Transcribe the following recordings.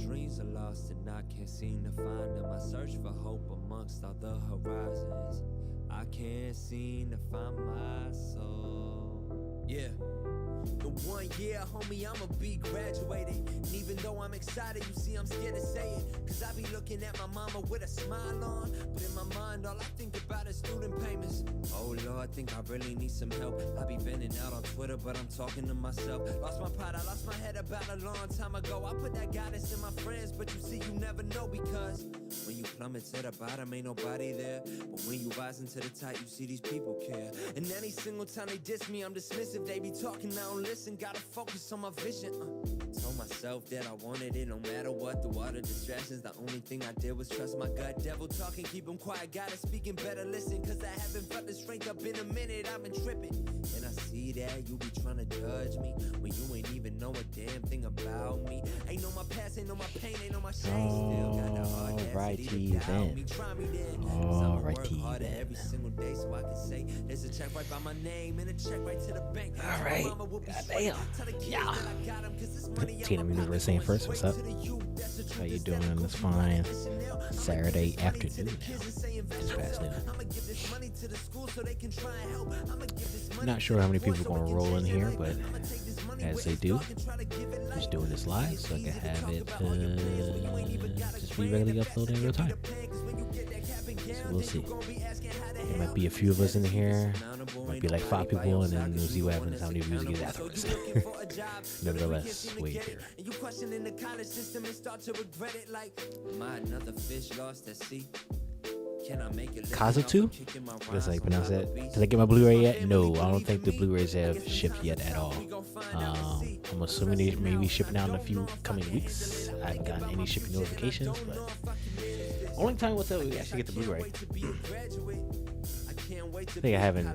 dreams are lost and I can't seem to find them. I search for hope amongst all the horizons. I can't seem to find my soul. Yeah. In 1 year, homie, I'ma be graduated. And even though I'm excited, you see I'm scared to say it. Cause I be looking at my mama with a smile on. But in my mind, all I think about is student payments. Oh Lord, I think I really need some help. I be venting out on Twitter, but I'm talking to myself. Lost my pride, I lost my head about a long time ago. I put that guidance in my friends, but you see, you never know. Because when you plummet to the bottom, ain't nobody there. But when you rise into the top, you see these people care. And any single time they diss me, I'm dismissive. They be talking, I don't listen. Gotta focus on my vision. Told myself that I wanted it no matter what. Through all the distractions, the only thing I did was trust my gut. Devil talking, keep him quiet. Gotta speaking, better listen. Cause I haven't felt the strength up in a minute. I've been tripping. And I see that you be trying to judge me when you ain't even know a damn thing about me. Ain't know my past, ain't know my pain, ain't know my shame. Still got the audacity to doubt me. Try me then. Alrighty then. Every single day so I can say there's a check right by my name and a check right to the bank. Alright. Damn. Yeah. Tina Universe saying first, what's up? How you doing on this fine Saturday afternoon now? It's fascinating. Not sure how many people are going to roll in here, but as they do, just doing this live so I can have it just be regularly uploaded in real time. So we'll see. There might be a few of us in here. Might be like 5 people, and then we'll see what happens, how many views we get afterwards. Nevertheless, wait here. Kazutu? That's how you pronounce that. Did I get my Blu-ray yet? No, I don't think the Blu-rays have shipped yet at all. I'm assuming they may be shipping out in a few coming weeks. I haven't gotten any shipping notifications, but only time will tell we actually get the Blu-ray. I think I haven't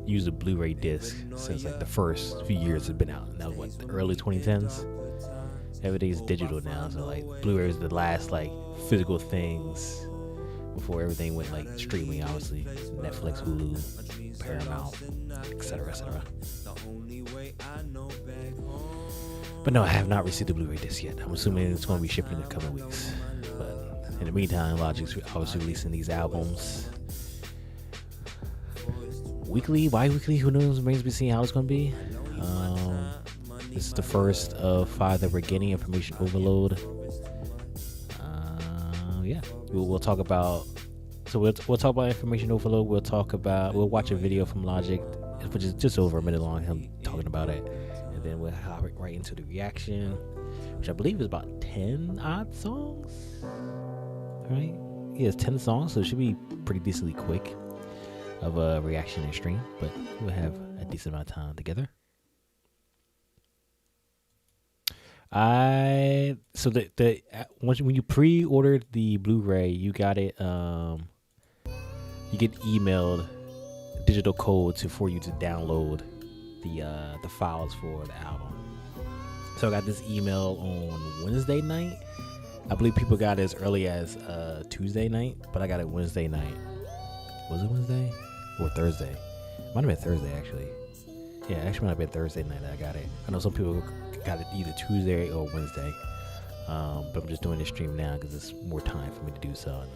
used a Blu-ray disc since like the first few years it's been out. And that was what, the early 2010s? Everything's digital now, so like Blu-ray is the last like physical things before everything went like streaming, obviously. Netflix, Hulu, Paramount, etc., etc. But no, I have not received the Blu-ray disc yet. I'm assuming it's going to be shipping in the coming weeks. But in the meantime, Logic's obviously releasing these albums weekly, bi-weekly, who knows, remains to be seen how it's going to be. This is the first of 5 that we're getting, Information Overload. Yeah, we'll talk about, so we'll talk about Information Overload. We'll watch a video from Logic, which is just over a minute long, him talking about it, and then we'll hop right into the reaction, which I believe is about 10 odd songs, right? Yeah, it's 10 songs, so it should be pretty decently quick of a reaction and stream, but we'll have a decent amount of time together. So when you pre-ordered the Blu-ray, you got it. You get emailed digital code for you to download the files for the album. So I got this email on Wednesday night. I believe people got it as early as Tuesday night, but I got it Wednesday night. Was it Wednesday or Thursday? Might have been Thursday actually. Yeah, actually might have been Thursday night that I got it. I know some people got it either Tuesday or Wednesday, but I'm just doing this stream now because it's more time for me to do so. And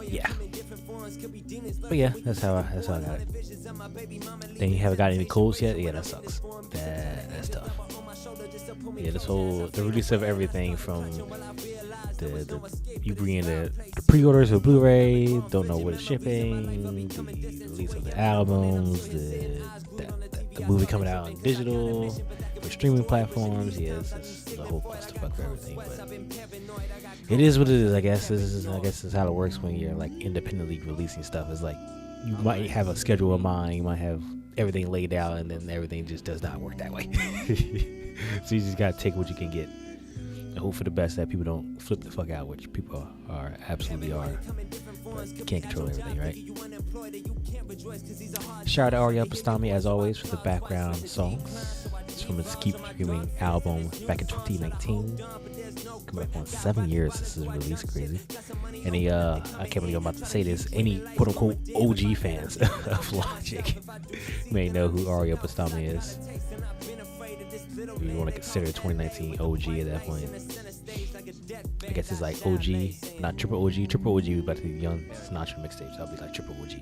yeah. But yeah, that's how I got it. Then you haven't got any codes yet? Yeah, that sucks. That's tough. Yeah, the release of everything from you bring in the pre-orders for Blu-ray, don't know what it's shipping, the release of the albums, the movie coming out on digital, for streaming platforms. Yeah, it's a whole clusterfuck for everything, but it is what it is. I guess this is how it works when you're like independently releasing stuff. It's like you might have a schedule in mind, you might have everything laid out, and then everything just does not work that way. So you just gotta take what you can get and hope for the best that people don't flip the fuck out, which people absolutely are. But you can't control everything, right? Shout out to Aria Pastami as always for the background songs. It's from its Keep Dreaming album back in 2019. Coming up on 7 years this is released, crazy. Any I can't believe I'm about to say this, any quote unquote OG fans of Logic may know who Aria Pastami is. you want to consider 2019 OG at that point. I guess it's like OG, not triple OG. Triple OG, but the young Sinatra mixtapes. I'll be like triple OG.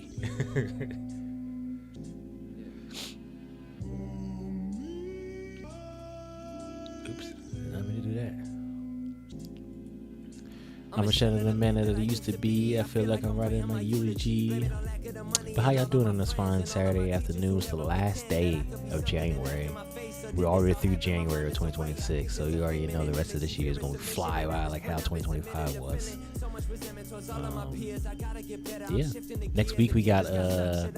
Oops, did not mean to do that. I'm a shadow of the man that I used to be. I feel like I'm writing my eulogy. But how y'all doing on this fine Saturday afternoon? It's the last day of January. We're already through January of 2026, so you already know the rest of this year is going to fly by like how 2025 was. Yeah. Next week we got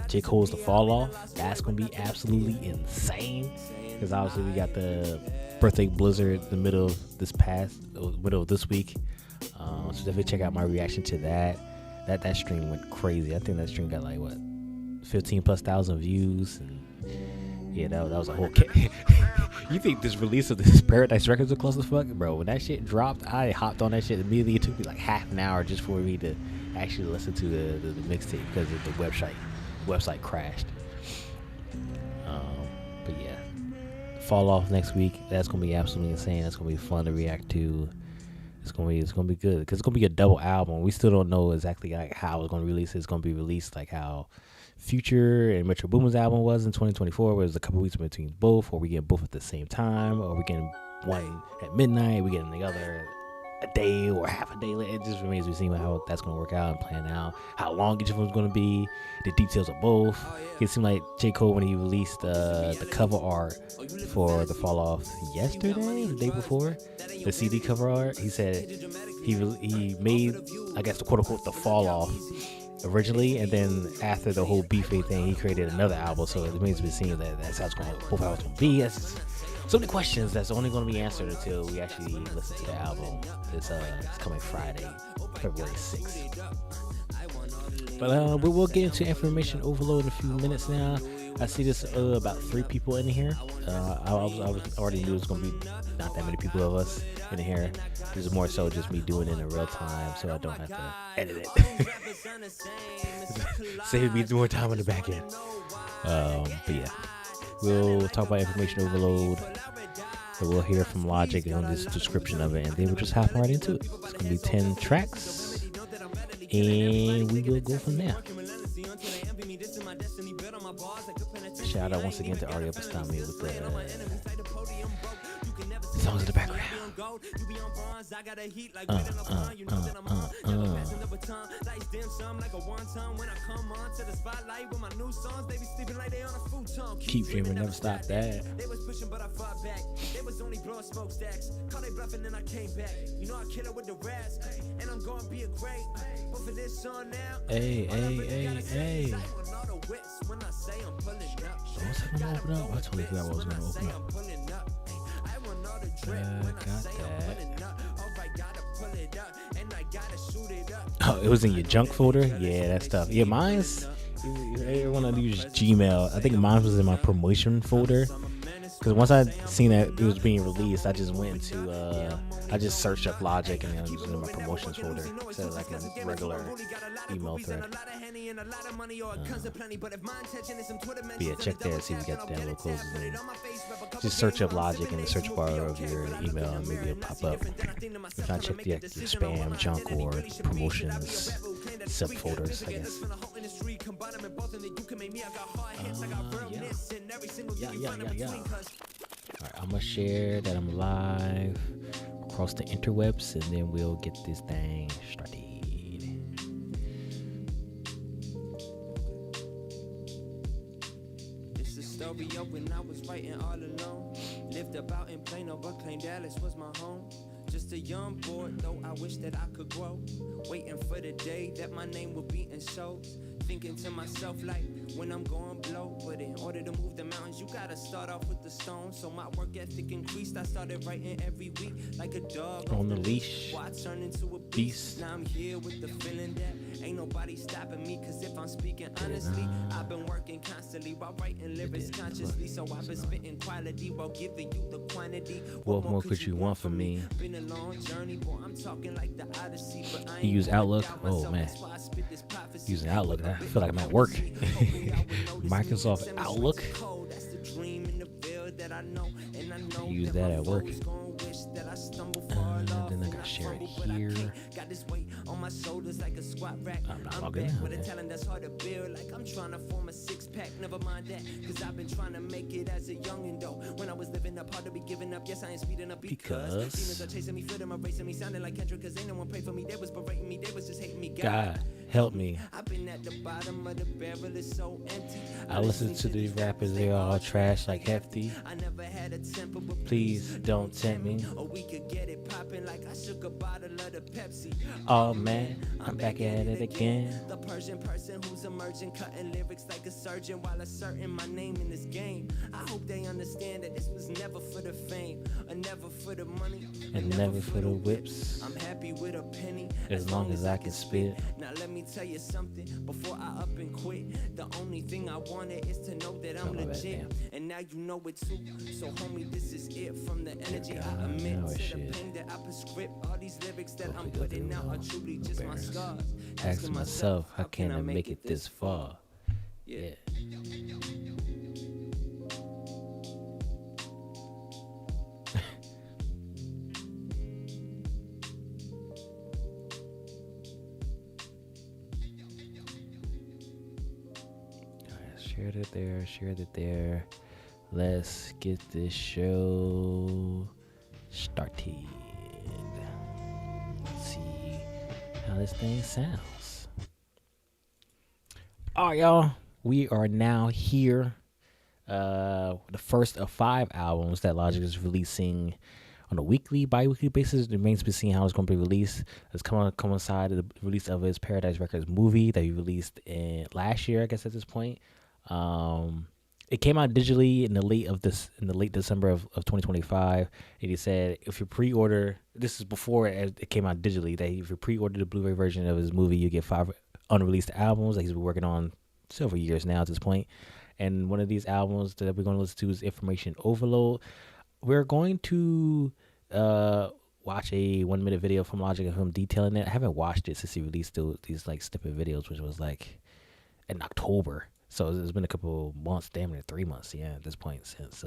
J. Cole's The Fall Off. That's going to be absolutely insane. Because obviously we got the birthday blizzard in the middle of this week. So definitely check out my reaction to that. That stream went crazy. I think that stream got like 15,000+ views, and yeah, that was a whole You think this release of this Paradise Records was close as fuck? Bro, when that shit dropped, I hopped on that shit immediately. It took me like half an hour just for me to actually listen to the mixtape because the website crashed. But yeah, Fall Off next week. That's gonna be absolutely insane. That's gonna be fun to react to. It's gonna be good because it's gonna be a double album. We still don't know exactly like how it's gonna release. It's gonna be released like how Future and Metro Boomin's album was in 2024, where it was a couple weeks between both, or we get both at the same time, or we getting one at midnight, we getting the other a day or half a day later. It just remains to be seen how that's gonna work out and plan out. How long each of them is gonna be, the details of both. It seemed like J. Cole, when he released the cover art for The Fall Off yesterday, the day before, the CD cover art, he said he made, I guess, the quote unquote The Fall Off originally, and then after the whole Beefy thing, he created another album. So it remains to be seen that that's how it's going. Both albums going to be. That's so many questions that's only going to be answered until we actually listen to the album. It's coming Friday, February 6th. But we will get into information overload in a few minutes now. I see this about 3 people in here. I already knew it was going to be not that many people of us in here. This is more so just me doing it in real time, so I don't have to edit it. Save me more time on the back end. But yeah, we'll talk about information overload. And we'll hear from Logic on this description of it, and then we'll just hop right into it. It's going to be 10 tracks, and we will go from there. Shout out once again to Aria Bastami with the songs in the background. Keep dreaming, never stop that. Hey. What's that gonna open up? I totally forgot what was gonna open up. Got that. Oh, it was in your junk folder? Yeah, that stuff. Yeah, mine's. Everyone I use Gmail. I think mine was in my promotion folder. Because once I seen that it was being released, I just went into I just searched up Logic and then I used it in my promotions folder instead of like a regular email thread. But yeah, check there, see if you got the download closes in. Just search up Logic in the search bar of your email and maybe it'll pop up. If not, check your spam, junk, or promotions subfolders, I guess. Yeah. Alright, I'm gonna share that I'm live across the interwebs, and then we'll get this thing started. It's a story of when I was writing all alone. Lived about in Plano, but claimed Dallas was my home. Just a young boy, though I wish that I could grow. Waiting for the day that my name will be in shows. Thinking to myself like, when I'm going blow. But in order to move the mountains, you gotta start off with the stone. So my work ethic increased. I started writing every week like a dog on the leash. I turned into a beast. Now I'm here with the feeling that ain't nobody stopping me. Cause if I'm speaking honestly, I've been working constantly while writing lyrics consciously. So I've been spitting quality while giving you the quantity. What more could you want from me? Been a long journey, boy, I'm talking like the Odyssey. But I he used Outlook. Oh man, using Outlook. I feel like I'm at work. Microsoft Outlook. that I know, and I know use that at work. Then I gotta share it here. Got this weight on my shoulders like a squat rack. I'm not I'm logging back in. with a talent that's hard to build, like I'm trying to form a six-pack. Never mind that, cause I've been trying to make it as a youngin' though. When I was living up, hard to be giving up. Yes, I ain't speeding up because demons are chasing me, flipping, erasing me, sounding like Kendrick. Cause ain't no one pray for me. They was berating me, they was just hating me. God help me. I've been at the bottom of the barrel, it's so empty. I listen to these rappers, they're all trash like Hefty. I never had a temper, but Please don't tempt me. or we could get it popping like I shook a bottle of the Pepsi. Oh man, I'm back at it again. The Persian person who's emerging, cutting lyrics like a surgeon while asserting my name in this game. I hope they understand that this was never for the fame, or never for the money, And never for the whips. I'm happy with a penny As long as I can spit. Now let me tell you something before I up and quit. The only thing I wanted is to know that I'm legit, and now you know it too. So homie, this is it. From the energy I emit to the pain that I prescribe. All these lyrics that I'm putting out are truly just my scars. Asking myself, how can I make it this far? Yeah. Shared it there. Let's get this show started. Let's see how this thing sounds. All right, y'all. We are now here. The first of 5 albums that Logic is releasing on a weekly, bi-weekly basis. It remains to be seen how it's going to be released. It's coincide with the release of his Paradise Records movie that he released in last year, I guess at this point. It came out digitally in the late December of 2025, and he said if you pre-order, this is before it came out digitally, that if you pre-order the Blu-ray version of his movie, you get 5 unreleased albums that he's been working on several years now at this point. And one of these albums that we're going to listen to is Information Overload. We're going to watch a 1-minute video from Logic of him detailing it. I haven't watched it since he released these like snippet videos, which was like in October. So it's been a couple months, damn near 3 months, at this point since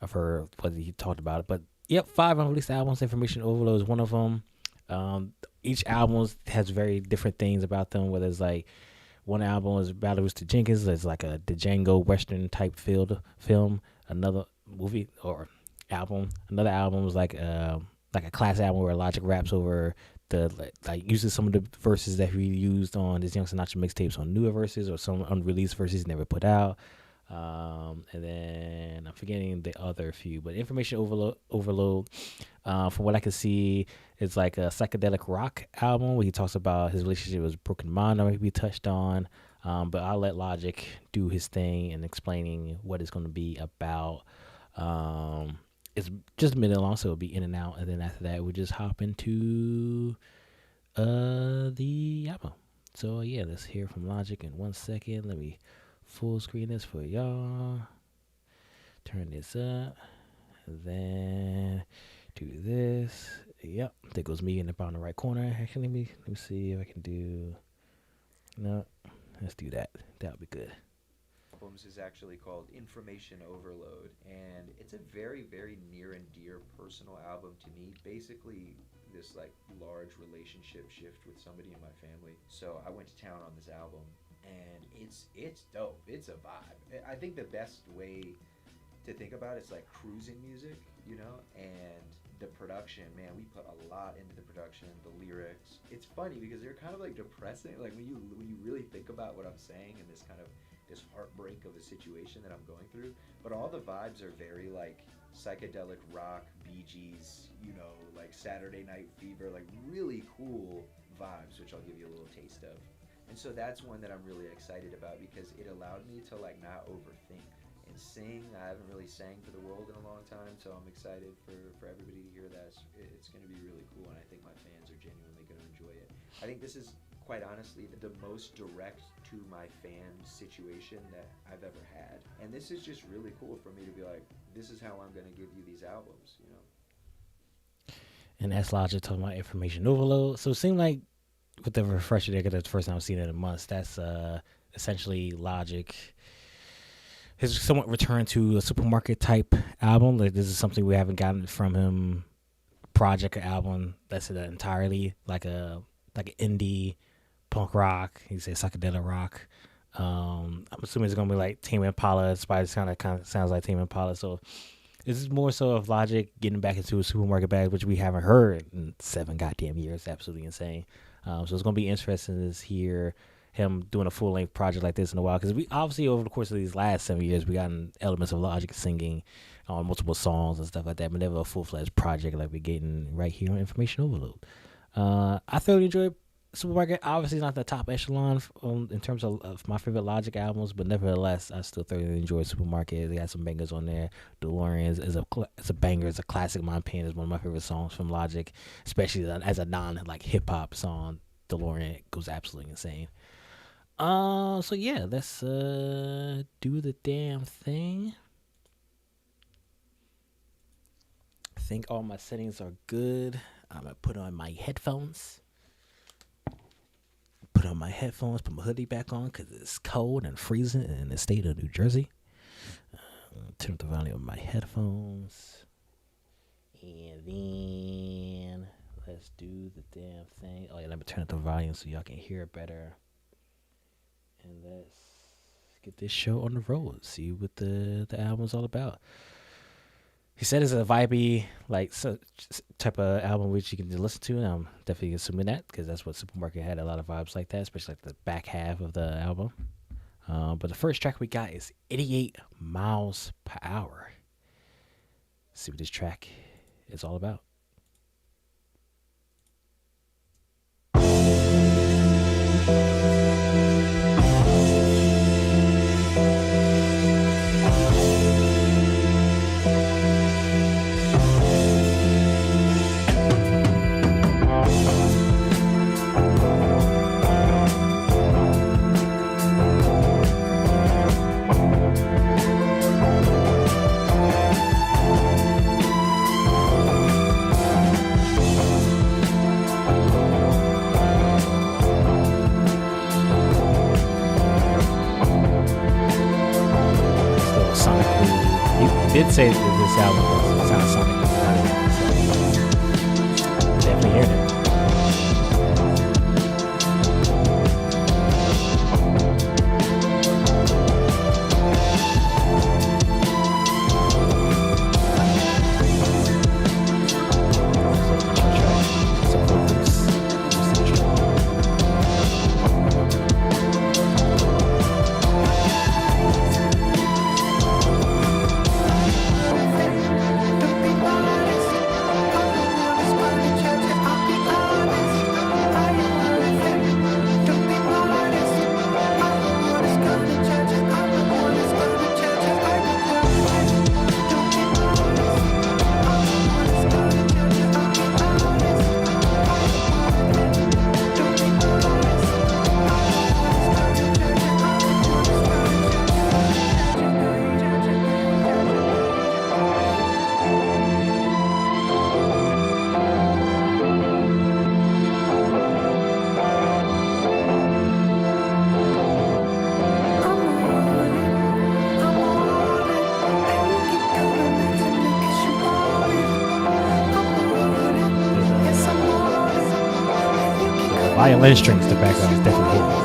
I've heard what he talked about it. But yep, 5 unreleased albums. Information Overload is one of them. Each album has very different things about them. Whether it's like one album is Battle Rooster Jenkins, it's like a Django Western type film. Another movie or album. Another album is like a class album where Logic raps over uses some of the verses that he used on his Young Sinatra mixtapes on newer verses or some unreleased verses he never put out. And then I'm forgetting the other few, but Information Overload, from what I can see, it's like a psychedelic rock album where he talks about his relationship with Broken Mondo, maybe touched on. But I'll let Logic do his thing in explaining what it's going to be about. It's just a minute long, so it'll be in and out, and then after that, we'll just hop into the album. So yeah, let's hear from Logic in 1 second. Let me full screen this for y'all. Turn this up, and then do this. Yep, there goes me in the bottom right corner. Actually, let me see if I can do. No, let's do that. That'll be good. Is actually called Information Overload, and it's a very, very near and dear personal album to me. Basically, this like large relationship shift with somebody in my family. So I went to town on this album, and it's dope. It's a vibe. I think the best way to think about it's like cruising music, and the production, man, we put a lot into the production, the lyrics. It's funny because they're kind of like depressing, like when you really think about what I'm saying and this heartbreak of a situation that I'm going through, but all the vibes are very like psychedelic rock, Bee Gees, like Saturday Night Fever, like really cool vibes, which I'll give you a little taste of. And so that's one that I'm really excited about because it allowed me to like not overthink and sing. I haven't really sang for the world in a long time, so I'm excited for everybody to hear that. It's going to be really cool, and I think my fans are genuinely going to enjoy it. I think this is quite honestly the most direct to my fans situation that I've ever had, and this is just really cool for me to be like, this is how I'm going to give you these albums, And that's Logic talking about Information Overload. So it seemed like with the refresher there, because that's the first time I've seen it in months, that's essentially Logic his somewhat return to a supermarket type album. Like this is something we haven't gotten from him. Project or album that's entirely like an indie punk rock. He said psychedelic rock. I'm assuming it's gonna be like Tame Impala. Spider kind of sounds like Tame Impala. So this is more so of Logic getting back into a supermarket bag, which we haven't heard in 7 goddamn years. Absolutely insane. So it's gonna be interesting to hear him doing a full length project like this in a while, because we obviously over the course of these last 7 years we gotten elements of Logic singing on multiple songs and stuff like that, but never a full fledged project like we're getting right here on Information Overload. I thoroughly enjoyed Supermarket. Obviously not the top echelon in terms of my favorite Logic albums, but nevertheless I still thoroughly enjoy Supermarket. They got some bangers on there. DeLorean is a banger. It's a classic in my opinion. It's one of my favorite songs from Logic, especially as a non like hip hop song. DeLorean goes absolutely insane. So yeah, let's do the damn thing. I think all my settings are good. I'm gonna put on my headphones. Put my hoodie back on because it's cold and freezing in the state of New Jersey. Turn up the volume of my headphones. And then let's do the damn thing. Oh yeah, let me turn up the volume so y'all can hear it better. And let's get this show on the road. See what the album's all about. He said it's a vibey, like type of album which you can just listen to, and I'm definitely assuming that because that's what Supermarket had, a lot of vibes like that, especially like the back half of the album. But the first track we got is 88 Miles Per Hour. Let's see what this track is all about. Did say that this album was sound Sonic, so definitely heard it. Violin strings, the background is definitely hitting.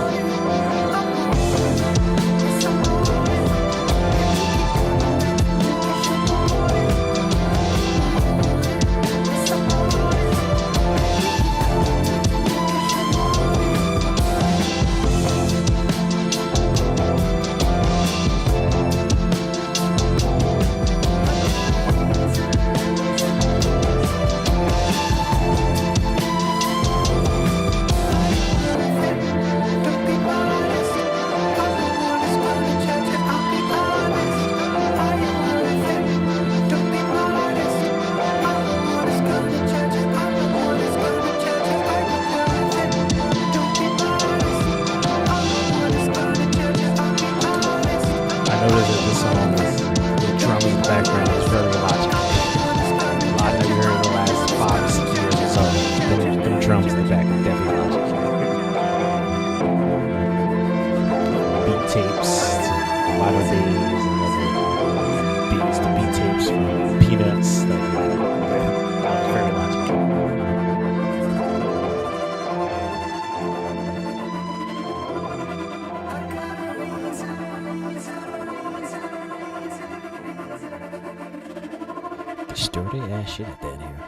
dirty ass shit out there in here.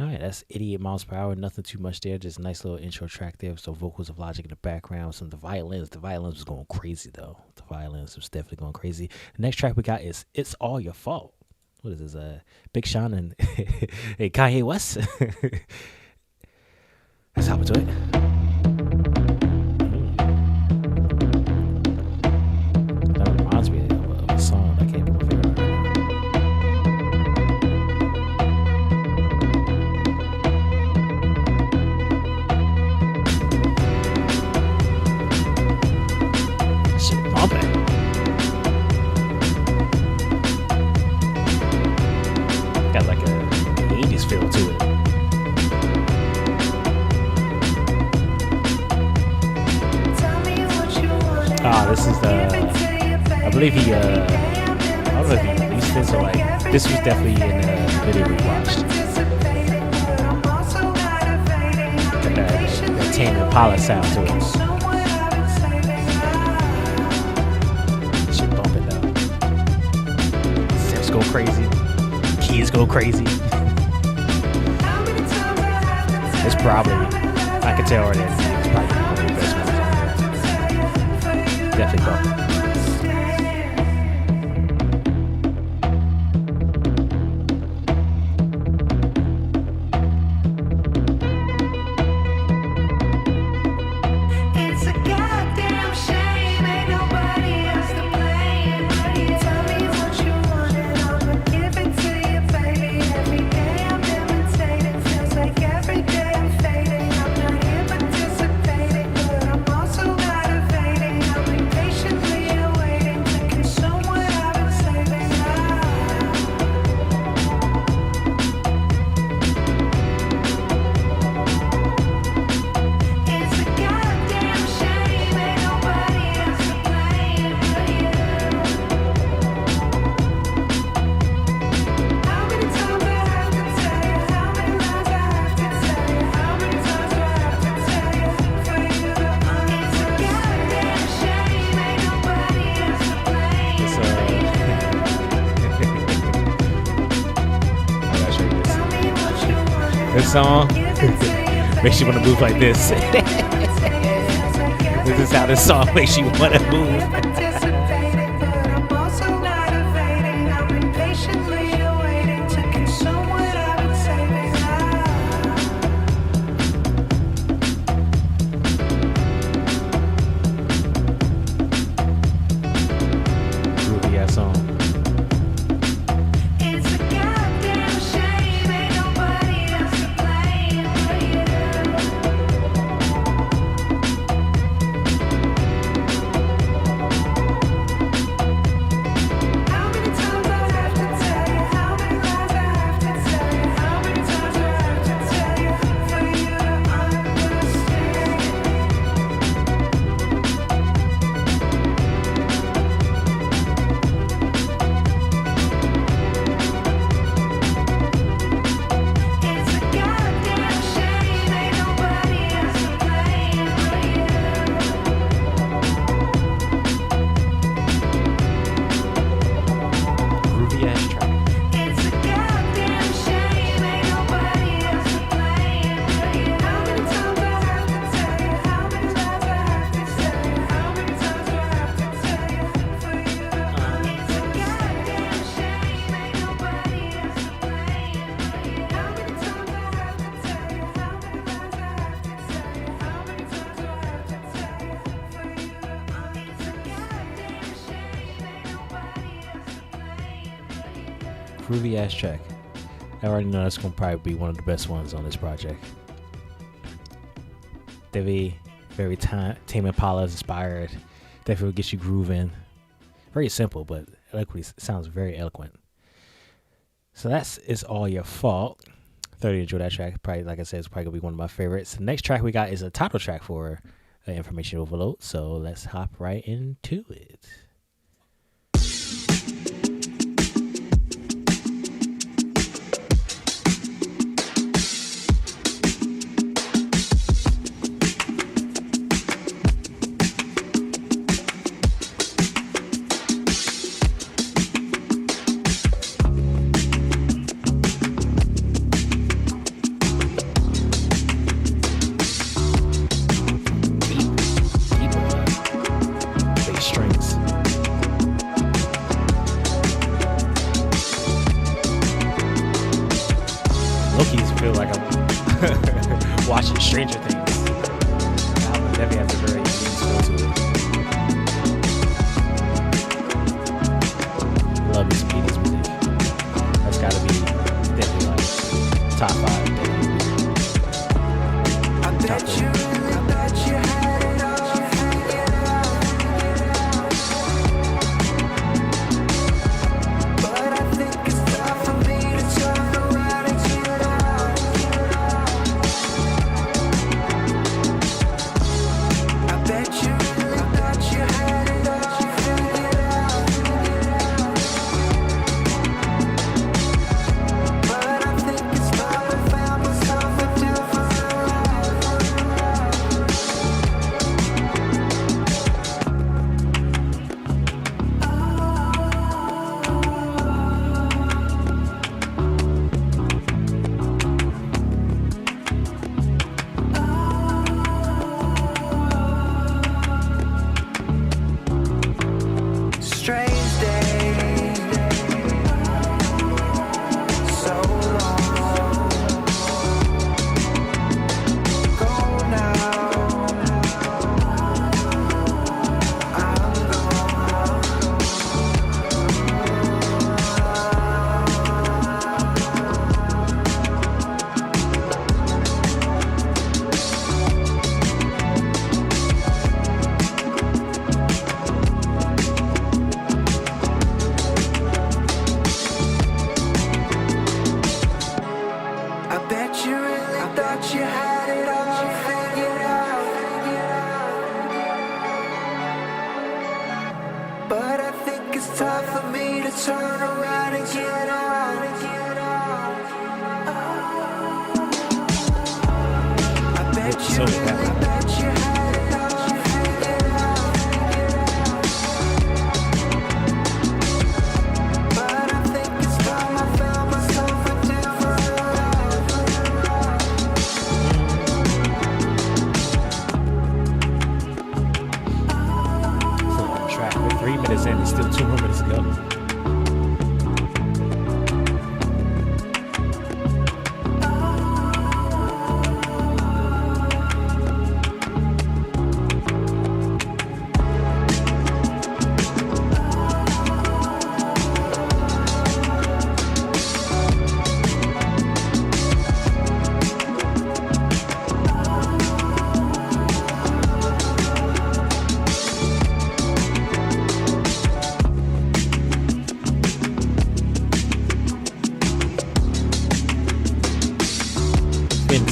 All right, that's 88 miles per hour. Nothing too much there. Just a nice little intro track there. So vocals of Logic in the background. Some of the violins. The violins was going crazy, though. The violins was definitely going crazy. The next track we got is It's All Your Fault. What is this? Big Sean and hey, Kanye West. Let's hop into it. That reminds me of a song that came from my favorite right now. Shit bumping. Got like a 80s feel to it. This is I believe he, I don't know if he released this or like, this was definitely in the video we watched. Got that Tame Impala sound to it. Shit bumping though. Steps go crazy. Keys go crazy. It's probably, I can tell already, it's probably one of the best ones on there. Definitely bumping. This song makes you want to move like this. This is how this song makes you want to move. Groovy ass song. Groovy ass track. I already know that's gonna probably be one of the best ones on this project. Definitely very Tame Impala inspired. Definitely gets you grooving. Very simple, but eloquently sounds very eloquent. So that's It's All Your Fault. Thoroughly enjoyed that track. Probably, like I said, it's probably gonna be one of my favorites. The next track we got is a title track for Information Overload. So let's hop right into it. Stranger Things. The album definitely has a very unique feel to it. Love me some 80s music. That's gotta be definitely like top 5 decade music. Top 3.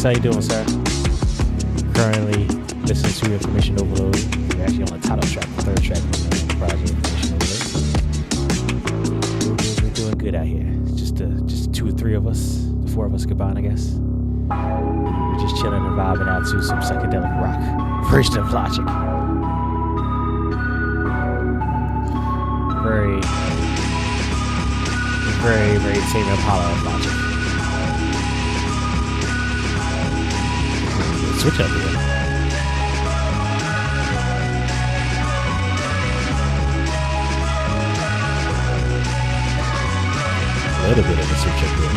How you doing, sir? Currently listening to Information Overload. We're actually on the title track, the third track from the project, Information Overload. We're doing good out here. Just 2 or 3 of us, the 4 of us combined, I guess. We're just chilling and vibing out to some psychedelic rock version of Logic. Very, very, very Tame Impala of Logic. Switch up again. A little bit of a switch up here.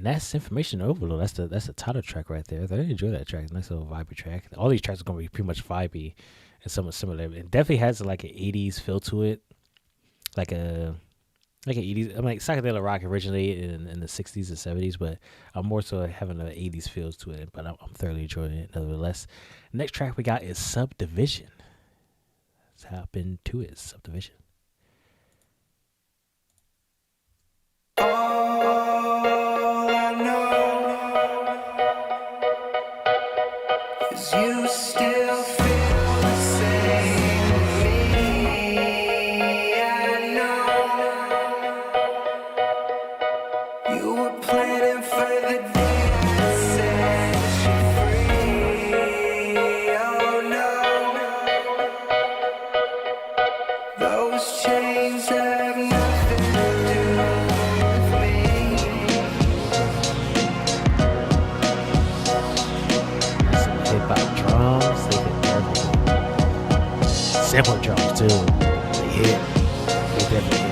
That's Information Overload. That's the title track right there. I really enjoy that track. Nice little vibey track. All these tracks are gonna be pretty much vibey and somewhat similar. It definitely has like an 80s feel to it, like an 80s. I'm like psychedelic rock originally in the 60s and 70s, but I'm more so having an 80s feels to it. But I'm thoroughly enjoying it nevertheless. Next track we got is Subdivision. Let's hop into it. Subdivision. You still You were planning for the day I set you free. Oh no, those chains have nothing to do with me. Some hip hop drums, they hit everything. Sample drums too, they hit. They definitely hit.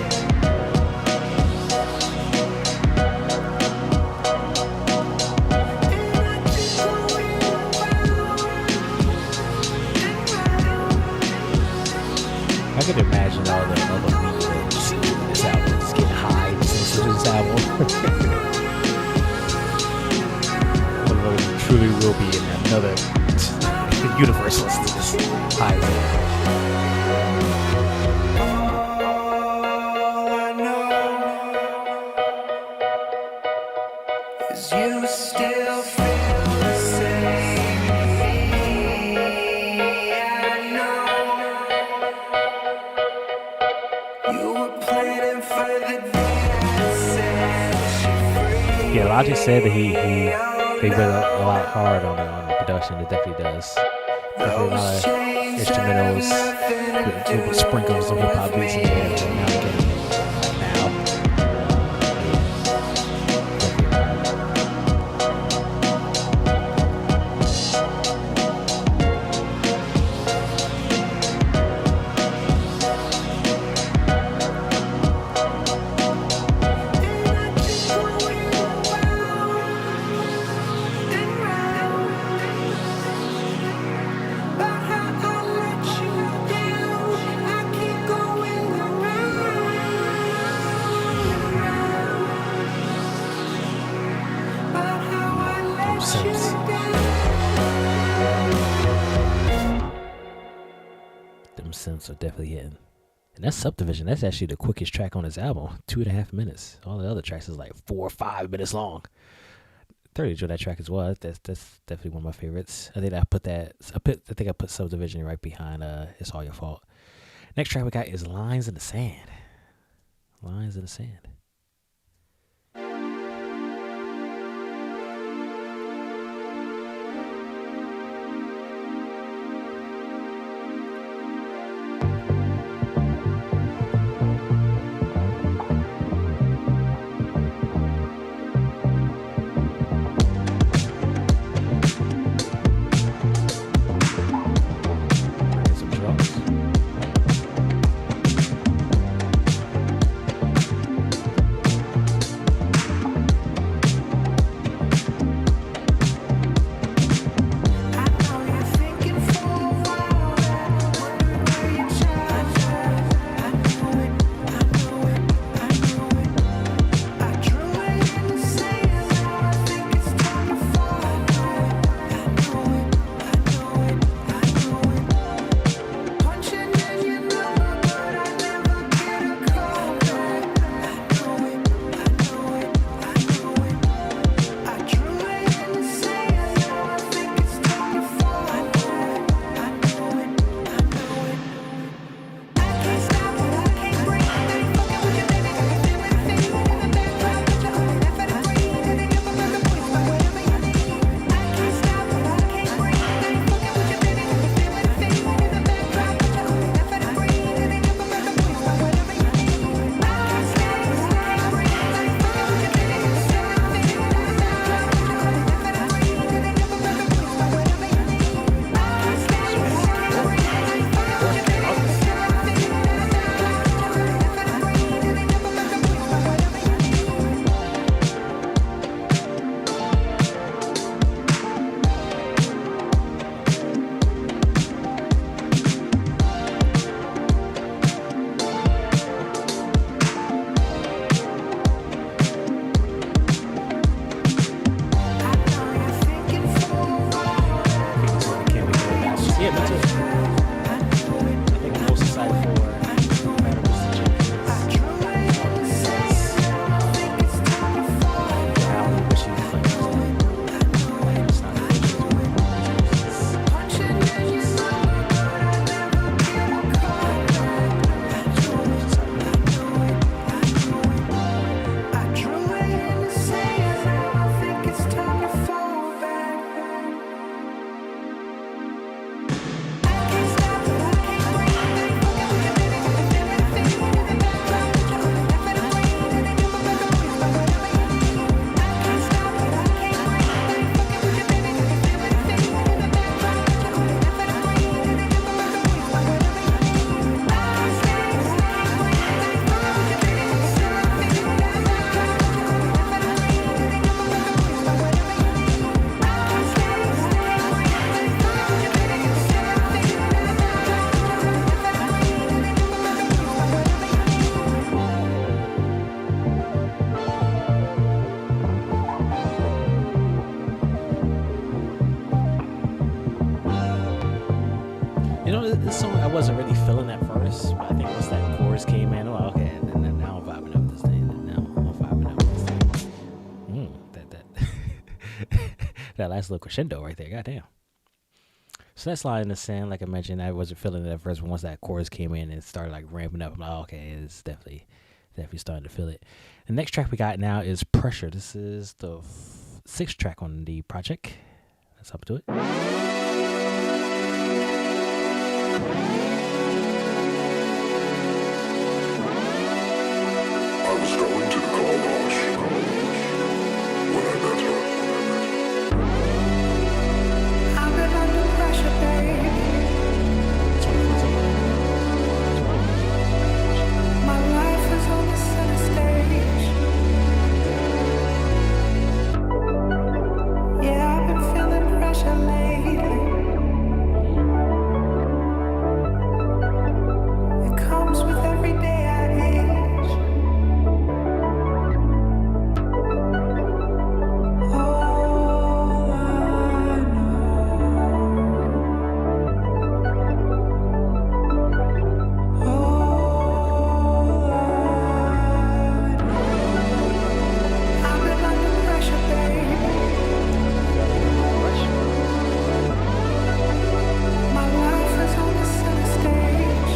I could imagine all the other people listening to this album just getting high listening to this album. Truly will be in another universe listening to this high thing. All I know is you still feel the same. I know you were planning for the day I set you free. Yeah, Logic said that they went a lot hard on the production. It definitely does. Definitely a lot of instrumentals with sprinkles of hip hop beats in there every now and again. Like now. Them synths are definitely hitting. And that's Subdivision. That's actually the quickest track on this album. 2.5 minutes. All the other tracks is like 4 or 5 minutes long. Thoroughly enjoyed that track as well. That's definitely one of my favorites. I think I put Subdivision right behind It's All Your Fault. Next track we got is Lines in the Sand. Lines in the Sand. Some drums. wasn't really feeling that first, but I think once that chorus came in, I'm like, okay, and now I'm vibing up with this thing. And now I'm vibing up with this thing. That last little crescendo right there, goddamn. So that's Line in the Sand. Like I mentioned, I wasn't feeling it at first, but once that chorus came in and it started like ramping up, I'm like, okay, it's definitely starting to feel it. The next track we got now is Pressure. This is the 6th track on the project. Let's hop to it. I was going to the car wash when I met her. I've been under pressure, babe. My life is on the center stage. Yeah, I've been feeling pressure lately. It comes with every day I age. All I know. I've been under pressure, babe. My life is on the center stage.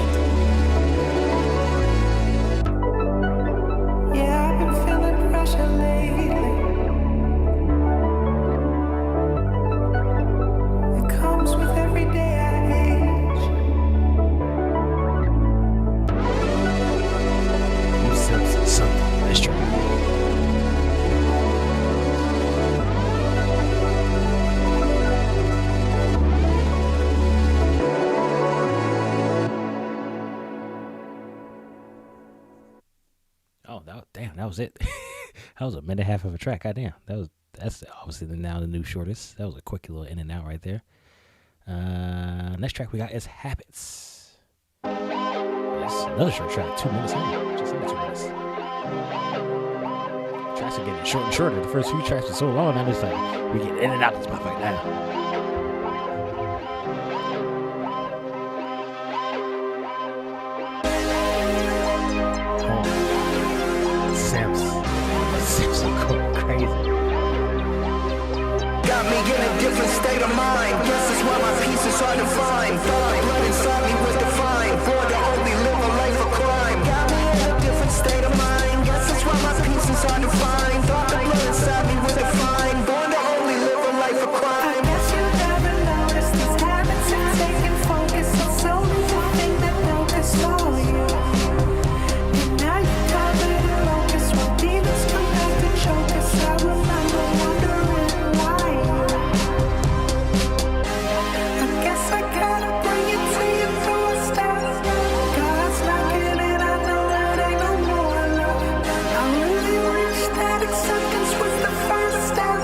Yeah, I've been feeling pressure lately. It comes with every day I age. Something. That's true. Oh, that was it. That was a minute and a half of a track. Goddamn. That's obviously now the new shortest. That was a quick little in and out right there. Next track we got is Habits. It's another short track, 2 minutes long. Just under 2 minutes. Tracks are getting short and shorter. The first few tracks were so long, now it's like we get in and out of this motherfucker now. Sims are going crazy. Got me in a different state of mind. Guess that's why my peace is hard to find. Thought the blood inside me was defined. Born to only live a life of crime. Got me in a different state of mind. Guess that's why my peace is hard to find. Thought the blood inside me was defined. Born to only live a life of I crime. guess you never noticed these habits are taking focus. It's only the thing that broke us all you. And now you're covered in locusts while demons come back to choke us. I remember wondering why you. I guess I gotta bring it to you through a step. God's knocking and I know it ain't no more love. I really wish that acceptance was the first step.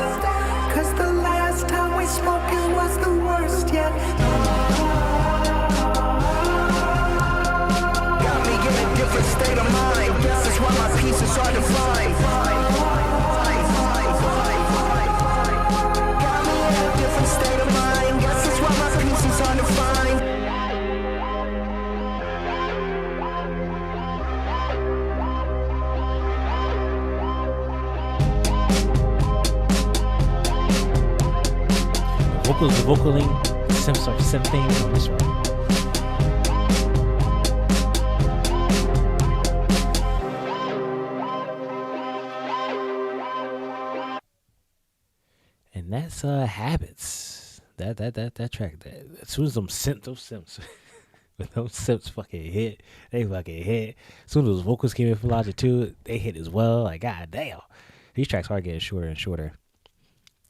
'Cause the last time we spoke it was the worst yet. Got me in a different state of mind. Guess that's why my peace is hard to find. Got me in a different state of mind. Guess that's why my peace is hard to find. The vocaling, Sims are simping on this one. And that's Habits. That track. As soon as those Sims when those Sims fucking hit, they fucking hit. As soon as those vocals came in for Logic 2, they hit as well. Like, god damn. These tracks are getting shorter and shorter.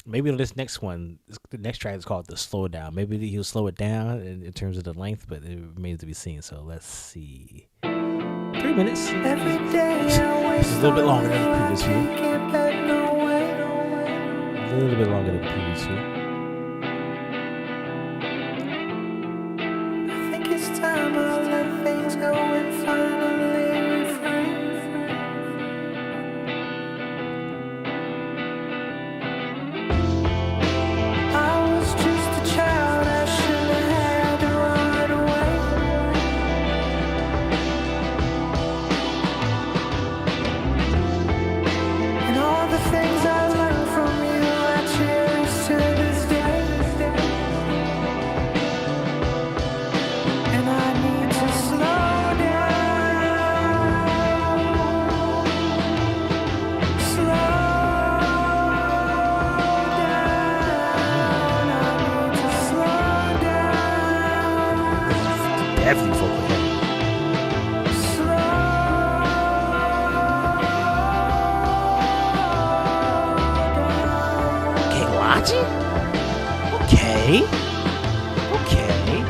Maybe on this next one, the next track is called The Slow Down. Maybe he'll slow it down in terms of the length, but it remains to be seen. So let's see. 3 minutes. Every day I This is a little bit longer than the previous few. can't bet no way. A little bit longer than the previous few. I think it's time I let things go and finally refrain. I was just a child, I should have had the right away. Logic? Okay. Okay.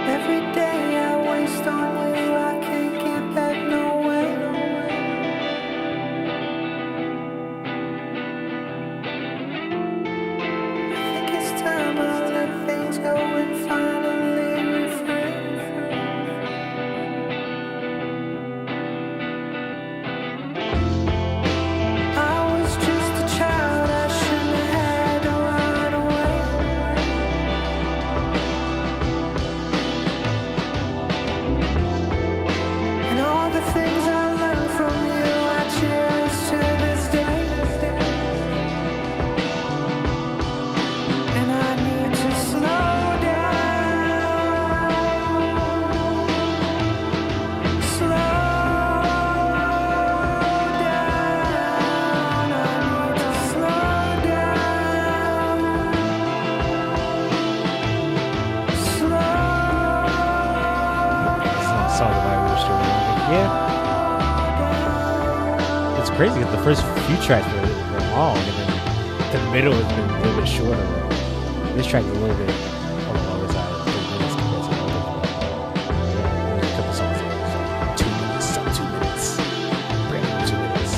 Every day I waste on you, I can't get back no way. I think it's time I let things go and finally refrain. I was just a child, I shouldn't have had to run away. And all the things I learned from you, I cherish to this day. And I need to slow down, slow down. I need to slow down, Saw the White Rooster. Yeah. It's crazy because the first few tracks were long, and then the middle has been a little bit shorter. This track is a little bit on the longer side of 3 minutes compared to the other one. Yeah, there's a couple songs there. It's like 2 minutes, some 2 minutes. Random 2 minutes.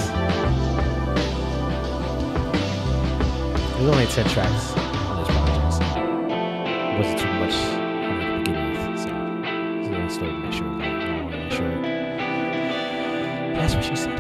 There's only 10 tracks on this project, so it wasn't too much to begin with. So I'm going to start to make sure that I'm really sure. That's what she said.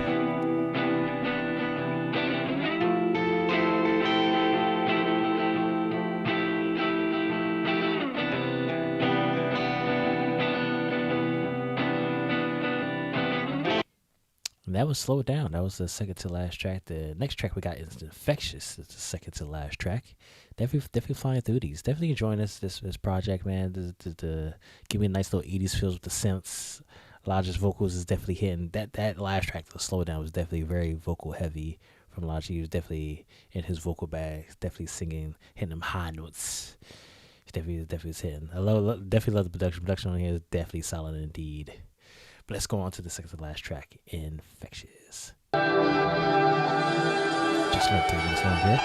And that was Slow It Down. That was the second to last track. The next track we got is Infectious. It's the second to last track. Definitely flying through these. Definitely enjoying this project, man. The give me a nice little 80s feels with the synths. Logic's vocals is definitely hitting. That last track, the Slow It Down, was definitely very vocal heavy from Logic. He was definitely in his vocal bag. Definitely singing, hitting them high notes. Definitely is hitting. Definitely love the production. Production on here is definitely solid indeed. But let's go on to the second to last track, Infectious. Just like 3 minutes long here.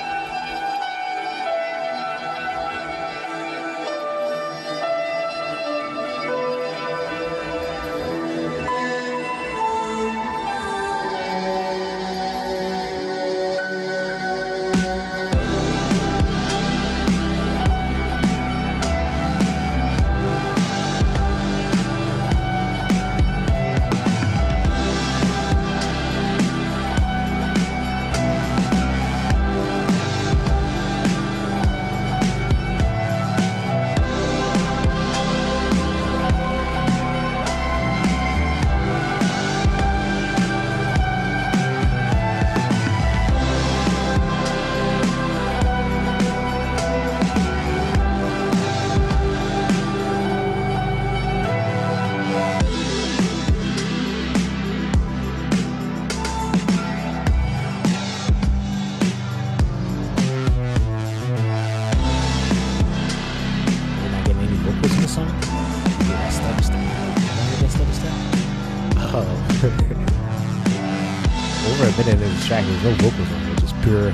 Over a minute into this track, there's no vocals on it, just pure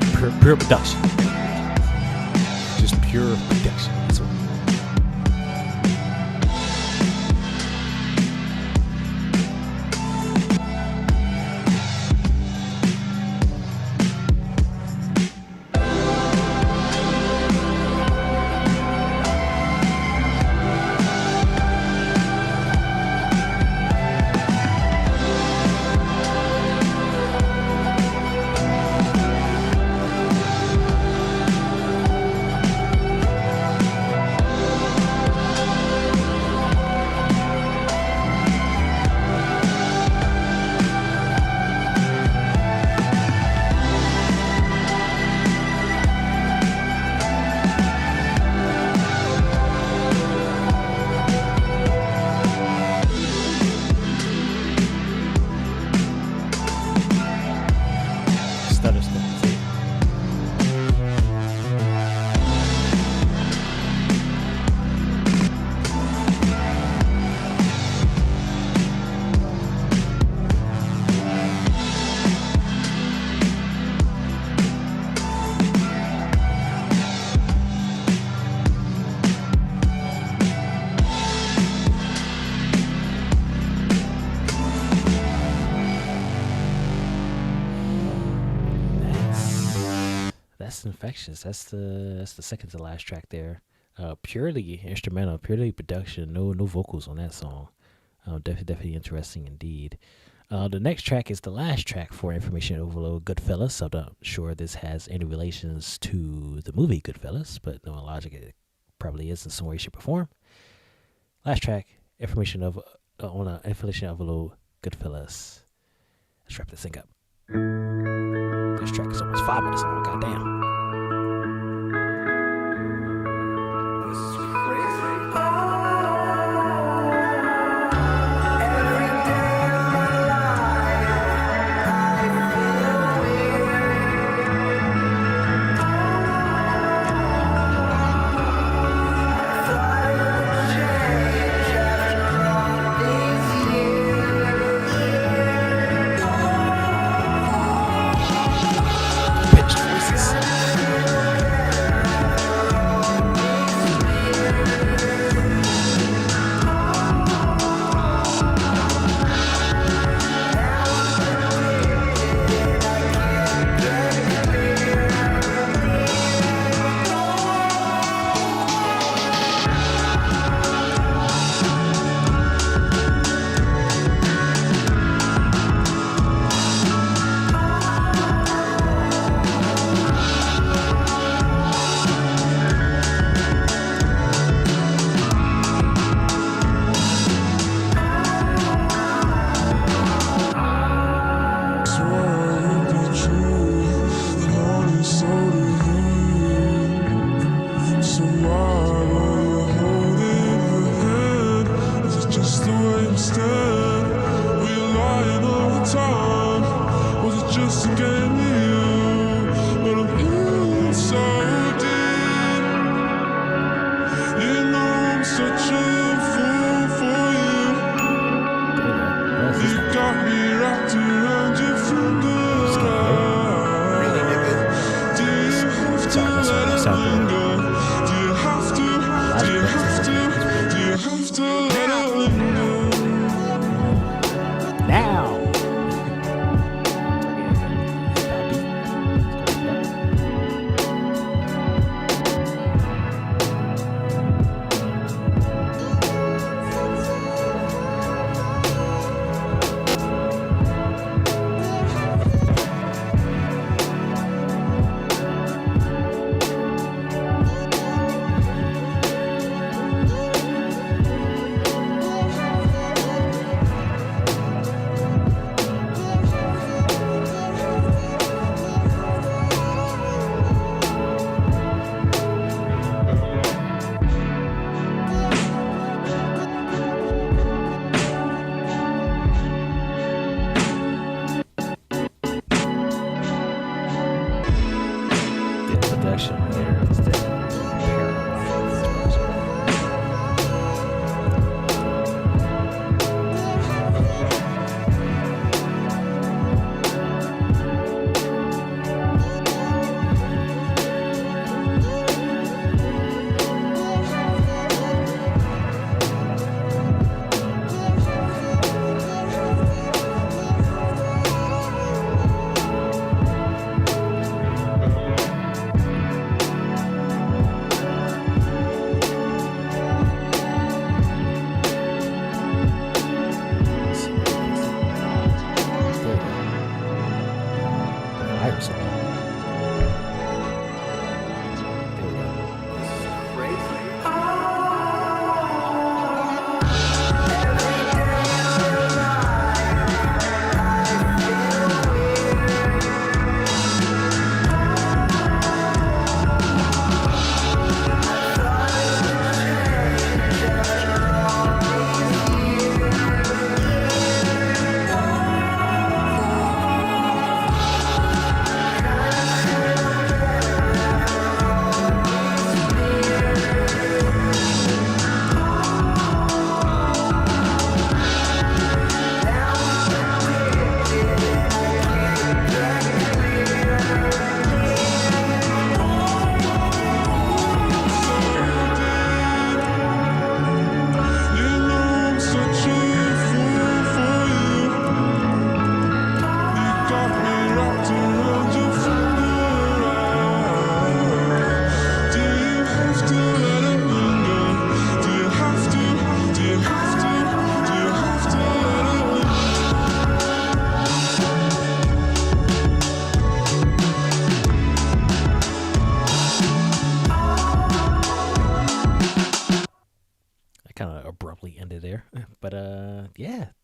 production. Just pure production. That's what. that's Infectious. That's the second to last track there. Purely instrumental, purely production. No vocals on that song. Definitely interesting indeed. The next track is the last track for Information Overload, Goodfellas. I'm not sure this has any relations to the movie Goodfellas, but no logic it probably is in some way, shape, or form. Last track, Information Overload, Goodfellas. Let's wrap this thing up. This track is almost 5 minutes long. Goddamn.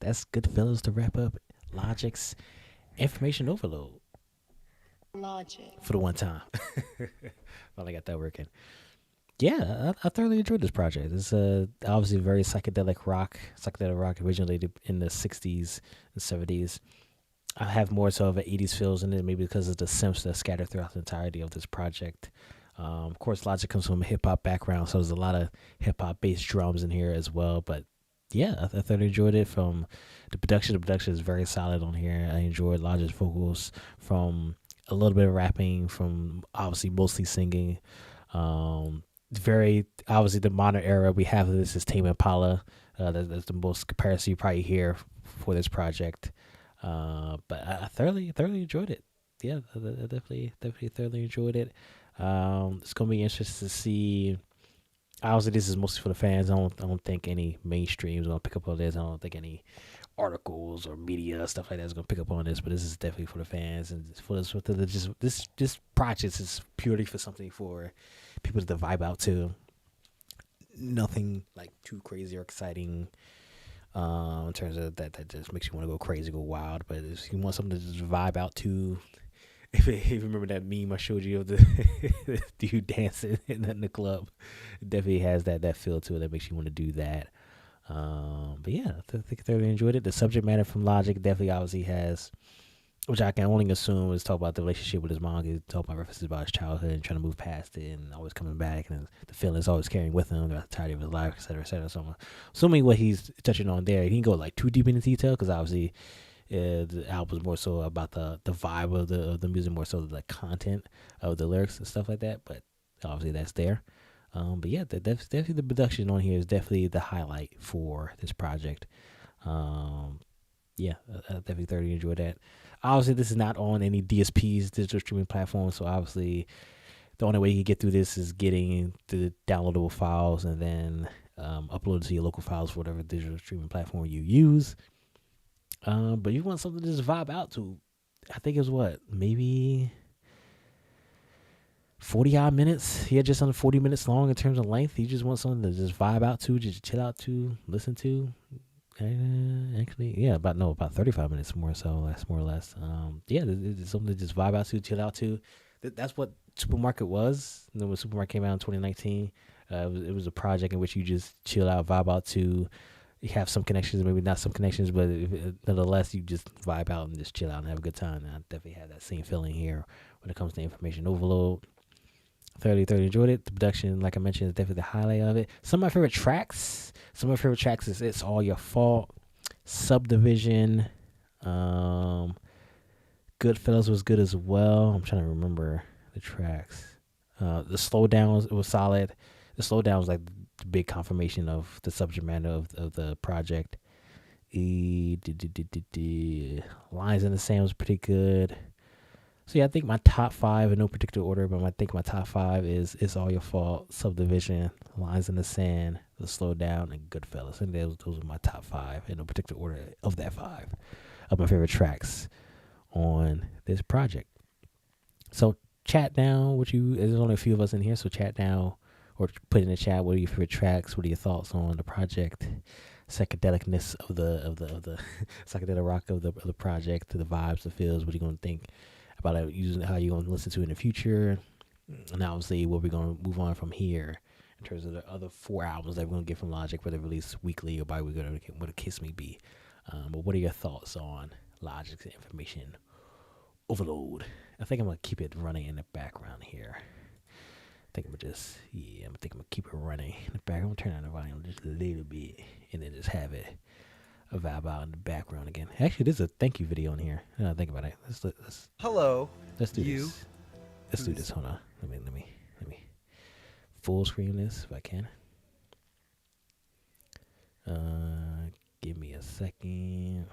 that's Goodfellas to wrap up Logic's information overload. Logic. For the one time. Finally got that working. Yeah, I thoroughly enjoyed this project. It's obviously very psychedelic rock originated in the 60s and 70s. I have more so of an 80s feels in it, maybe because of the synths that scattered throughout the entirety of this project. Of course, Logic comes from a hip-hop background, so there's a lot of hip-hop based drums in here as well. But yeah, I thoroughly enjoyed it. From the production is very solid on here. I enjoyed Logic's vocals, from a little bit of rapping, from obviously mostly singing. Very obviously the modern era we have of this is Tame Impala. That's the most comparison you probably hear for this project. But I thoroughly enjoyed it. Yeah, I definitely thoroughly enjoyed it. It's gonna be interesting to see. Obviously, this is mostly for the fans. I don't think any mainstreams are gonna pick up on this. I don't think any articles or media stuff like that is gonna pick up on this. But this is definitely for the fans, and this project is purely for something for people to vibe out to. Nothing like too crazy or exciting. In terms of that just makes you want to go crazy, go wild. But if you want something to just vibe out to, if you remember that meme I showed you of the dude dancing in the club, it definitely has that feel to it that makes you want to do that. But yeah, I think I thoroughly enjoyed it. The subject matter from Logic definitely obviously has, which I can only assume is talk about the relationship with his mom. He talk about references about his childhood and trying to move past it and always coming back, and the feelings always carrying with him throughout the entirety of his life, et cetera, et cetera. So I'm assuming what he's touching on there, he didn't go like too deep into detail because obviously the album is more so about the vibe of the music, more so the content of the lyrics and stuff like that. But obviously that's there. But yeah, definitely the production on here is definitely the highlight for this project. Yeah, I definitely thoroughly enjoyed that. Obviously, this is not on any DSPs, digital streaming platforms, so obviously the only way you can get through this is getting the downloadable files and then upload it to your local files for whatever digital streaming platform you use. But you want something to just vibe out to. I think it was maybe 40 odd minutes. Yeah, just under 40 minutes long in terms of length. You just want something to just vibe out to, just chill out to, listen to. Actually, yeah, about 35 minutes more so. That's more or less. Yeah, it's something to just vibe out to, chill out to. That's what Supermarket was. And then when Supermarket came out in 2019, it was a project in which you just chill out, vibe out to. You have some connections, maybe not some connections, but nonetheless, you just vibe out and just chill out and have a good time. And I definitely have that same feeling here when it comes to information overload. Thoroughly enjoyed it. The production, like I mentioned, is definitely the highlight of it. Some of my favorite tracks is It's All Your Fault, Subdivision, Goodfellas was good as well. I'm trying to remember the tracks. The slowdown was solid. The slowdown was like the big confirmation of the subject matter of the project. Lines in the Sand was pretty good. So yeah, I think my top 5 in no particular order, but I think my top 5 is It's All Your Fault, Subdivision, Lines in the Sand, The Slowdown, and Goodfellas. And those are my top 5 in no particular order of that 5 of my favorite tracks on this project. So chat now. There's only a few of us in here, so chat now or put in the chat what are your favorite tracks, what are your thoughts on the project, psychedelicness of the psychedelic rock of the project, the vibes, the feels. What are you gonna think about it, using how you're going to listen to it in the future, and obviously what we're going to move on from here in terms of the other 4 albums that we're going to get from Logic, whether released weekly or bi-weekly, what the case may be. But what are your thoughts on Logic's information overload? I think I'm going to keep it running in the background here. I think I'm going to keep it running in the background. I'm going to turn down the volume just a little bit and then just have it a vibe out in the background again. Actually, there's a thank you video in here. Think about it. Let's Hello. Let's do this. Let's do this. Hold on. Let me full screen this if I can. Give me a second.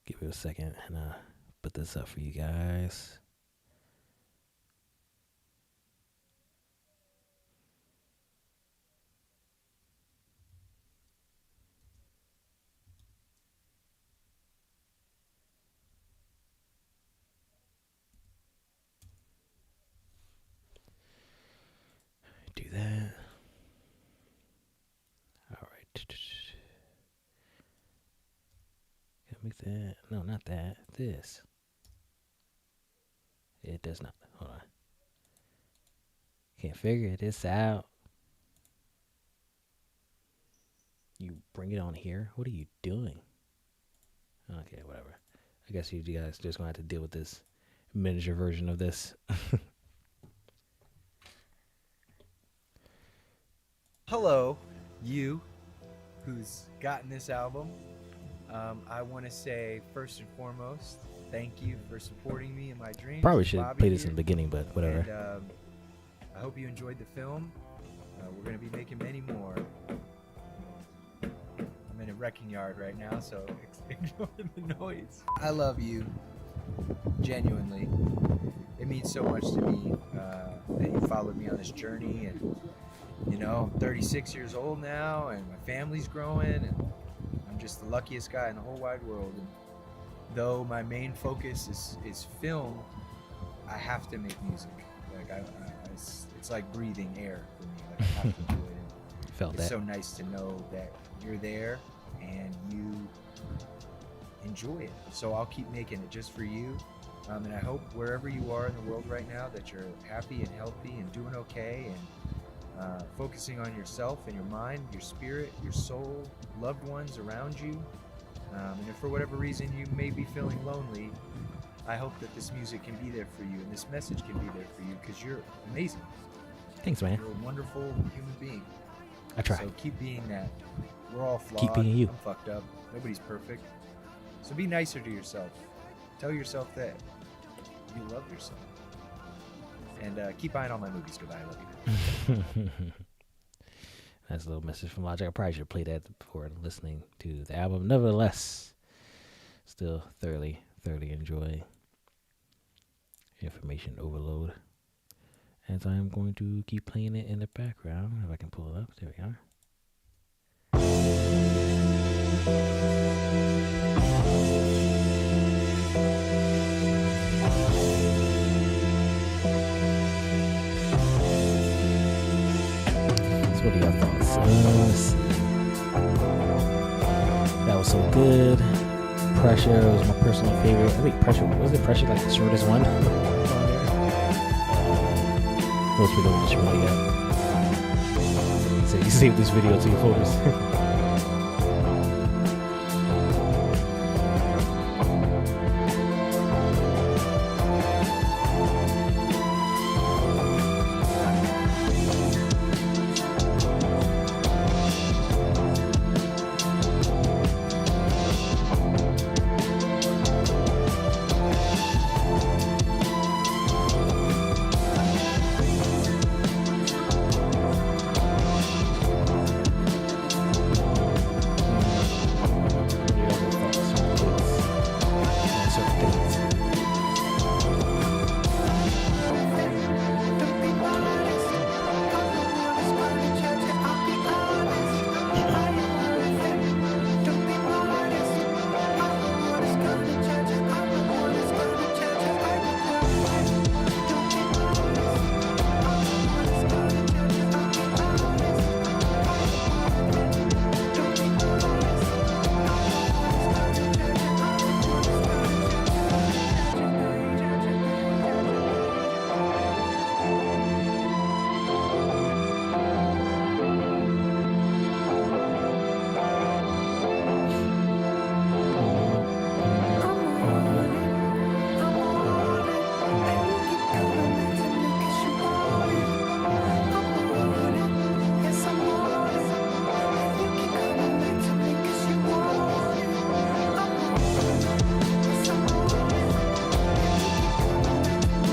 Give it a second and put this up for you guys. Do that. Make that. No, not that. This. It does not. Hold on. Can't figure this out. You bring it on here? What are you doing? Okay, whatever. I guess you guys just gonna have to deal with this miniature version of this. Hello, you who's gotten this album. I want to say first and foremost, thank you for supporting me in my dreams. Probably should Bobby play this here. in the beginning, but whatever. And, I hope you enjoyed the film. We're going to be making many more. I'm in a wrecking yard right now, so ignore the noise. I love you, genuinely. It means so much to me that you followed me on this journey. And, you know, I'm 36 years old now, and my family's growing, and I'm just the luckiest guy in the whole wide world. And though my main focus is film, I have to make music. Like it's like breathing air for me. Like I have to do it. Felt It's that. so nice to know that you're there and you enjoy it. So I'll keep making it just for you. And I hope wherever you are in the world right now that you're happy and healthy and doing okay, and focusing on yourself and your mind, your spirit, your soul, loved ones around you. And if for whatever reason you may be feeling lonely, I hope that this music can be there for you and this message can be there for you, because you're amazing. Thanks, man. You're a wonderful human being. I try. So keep being that. We're all flawed. Keep being you. I'm fucked up. Nobody's perfect. So be nicer to yourself. Tell yourself that you love yourself. And keep buying all my movies because I love you. That's a little message from Logic. I probably should play that before listening to the album. Nevertheless, still thoroughly enjoy Information Overload. As I am going to keep playing it in the background. If I can pull it up. There we are. So what are your thoughts? Let's see. That was so good. Pressure was my personal favorite. I think Pressure, was it Pressure like the shortest one? Most people don't just really yet. So you save this video to your folders.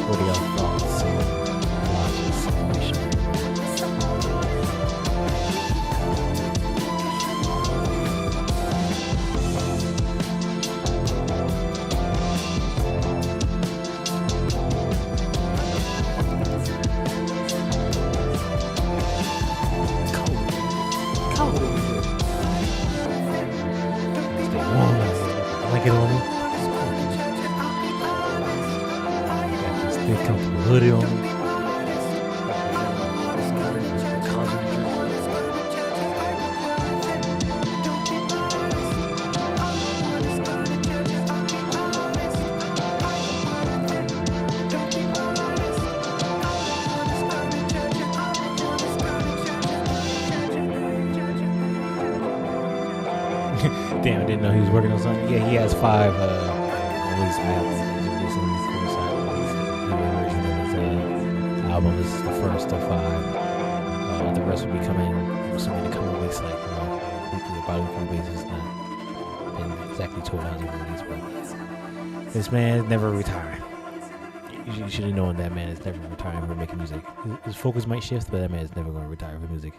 What are your thoughts on Logic's Information? Cold over here. Stay warm. Blanket on me. Got this thick comfortable hoodie on me. Damn, I didn't know he was working on something. Yeah, he has 5 release albums. He's releasing his first album. New version of his album. This is the first of 5. The rest will be coming in the coming weeks, like weekly or bi-weekly basis. Not been exactly told how to release, but this man is never retiring. You should have known that man is never retiring from making music. His focus might shift, but that man is never going to retire from music.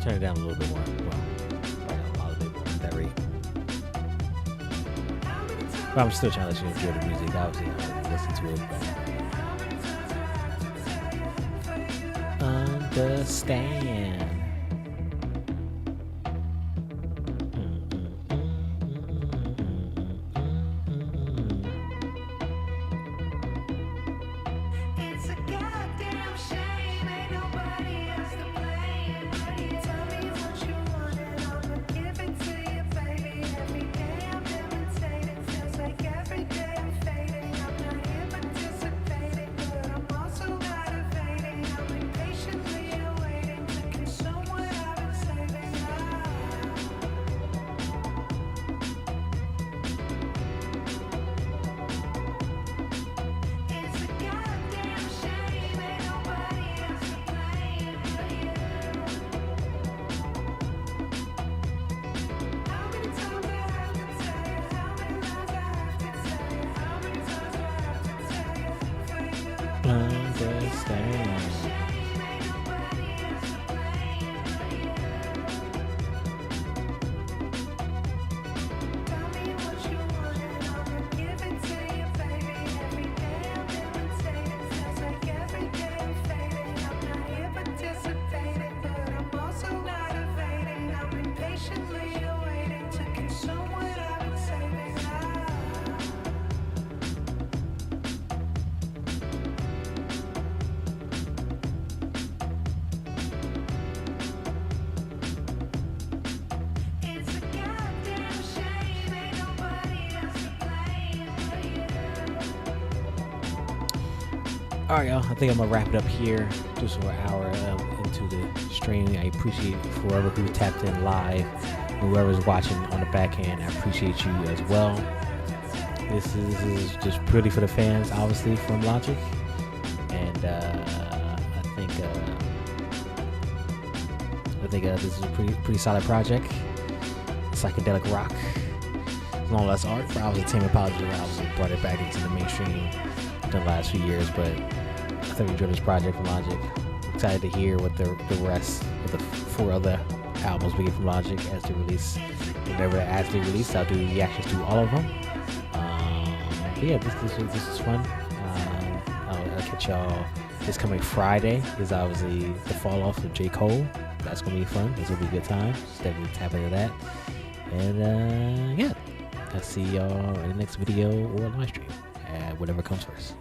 Turn it down a little bit more. Well, probably a lot bit more at that rate. But I'm still trying to let you enjoy the music. Obviously, I listen to it. Understand. All right, y'all. I think I'm gonna wrap it up here. Just over an hour into the stream. I appreciate whoever who tapped in live, whoever's watching on the back end. I appreciate you as well. This is just purely for the fans, obviously, from Logic, and I think this is a pretty solid project. Psychedelic rock, as long as art for obviously Tame Impala obviously brought it back into the mainstream in the last few years, but I think we enjoyed this project from Logic. Excited to hear what the rest of the 4 other albums we get from Logic as they release. Whenever they're actually released, I'll do reactions to all of them. Yeah, this is fun. I'll catch y'all this coming Friday. Is obviously the fall off of J. Cole. That's gonna be fun. This will be a good time. Just definitely tap into that. And yeah, I'll see y'all in the next video or live stream. Whatever comes first.